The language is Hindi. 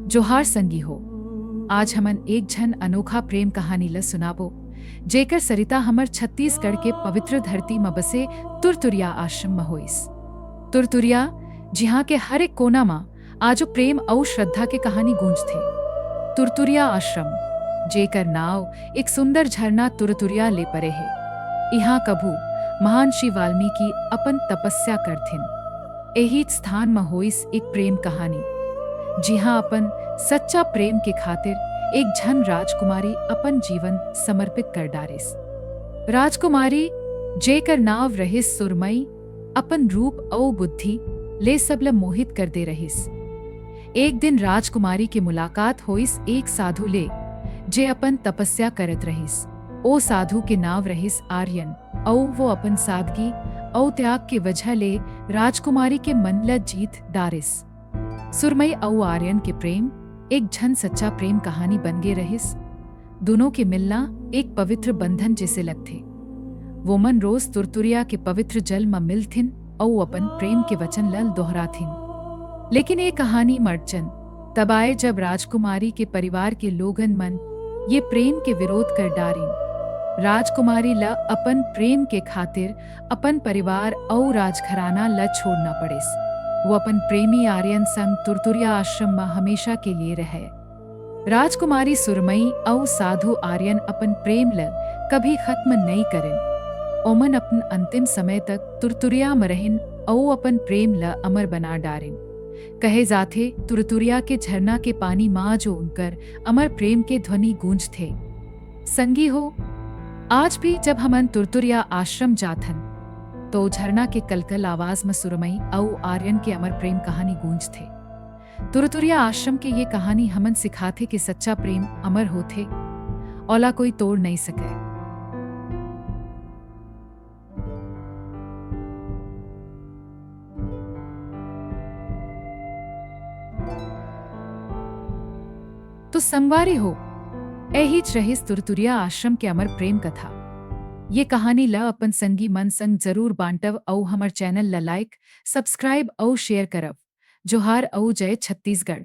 जोहार संगी हो। आज हमन एक झन अनोखा प्रेम कहानी ल सुनाबो, जेकर सरिता हमर छत्तीसगढ़ के पवित्र धरती म बसे तुरतुरिया आश्रम म होइस। तुरतुरिया जिहाँ के हर एक कोना म आजो प्रेम और श्रद्धा के कहानी गूंजथे। तुरतुरिया आश्रम, जेकर नाव एक सुंदर झरना तुरतुरिया ले परे है। यहाँ कभू महान श्री वाल्मीकि अपन तपस्या करथिन। एही स्थान म होइस एक प्रेम कहानी, जिहाँ अपन सच्चा प्रेम के खातिर एक झन राजकुमारी अपन जीवन समर्पित कर डारिस। राजकुमारी जेकर नाव रहिस सुरमई, अपन रूप और बुद्धि ले सबला मोहित कर दे रहिस। एक दिन राजकुमारी की मुलाकात होइस एक साधु ले, जे अपन तपस्या करत रहिस। ओ साधु के नाव रहिस आर्यन, और वो अपन सादगी और त्याग के वजह ले राजकुमारी के मन ल जीत डारिस। सुरमई और आर्यन के प्रेम एक झन सच्चा प्रेम कहानी बन गे रहिस। दोनों के मिलना एक पवित्र बंधन जैसे लगथे। वो मन रोज तुरतुरिया के पवित्र जल म मिलथिन और अपन प्रेम के वचन ल दोहराथिन। लेकिन ये कहानी मर्चन तब आए जब राजकुमारी के परिवार के लोगन मन ये प्रेम के विरोध कर डारिन। राजकुमारी ल अपन प्रेम के खातिर अपन परिवार और राजघराना ल छोड़ना पड़ेस। वो अपन प्रेमी आर्यन संग तुरतुरिया आश्रम में हमेशा के लिए रहे। राजकुमारी सुरमई और साधु आर्यन अपन प्रेम ल कभी खत्म नहीं करें। ओमन अपन अंतिम समय तक तुरतुरिया में रहें और अपन प्रेम ल अमर बना डारें। कहे जाथे तुरतुरिया के झरना के पानी माँ जो उनकर अमर प्रेम के ध्वनि गूंज थे। संगी हो, आज भी जब हमन तुरतुरिया आश्रम जाथन तो झरना के कलकल आवाज में सुरमई और आर्यन के अमर प्रेम कहानी गूंज थे। तुरतुरिया आश्रम के ये कहानी हमन सिखाथे कि सच्चा प्रेम अमर होथे, औला कोई तोड़ नहीं सके। तो संगवारी हो, एहिच रहिस तुरतुरिया आश्रम के अमर प्रेम कथा। ये कहानी ल अपन संगी मन संग जरूर बांटव और हमर चैनल ल लाइक, सब्सक्राइब और शेयर करव। जोहार और जय छत्तीसगढ़।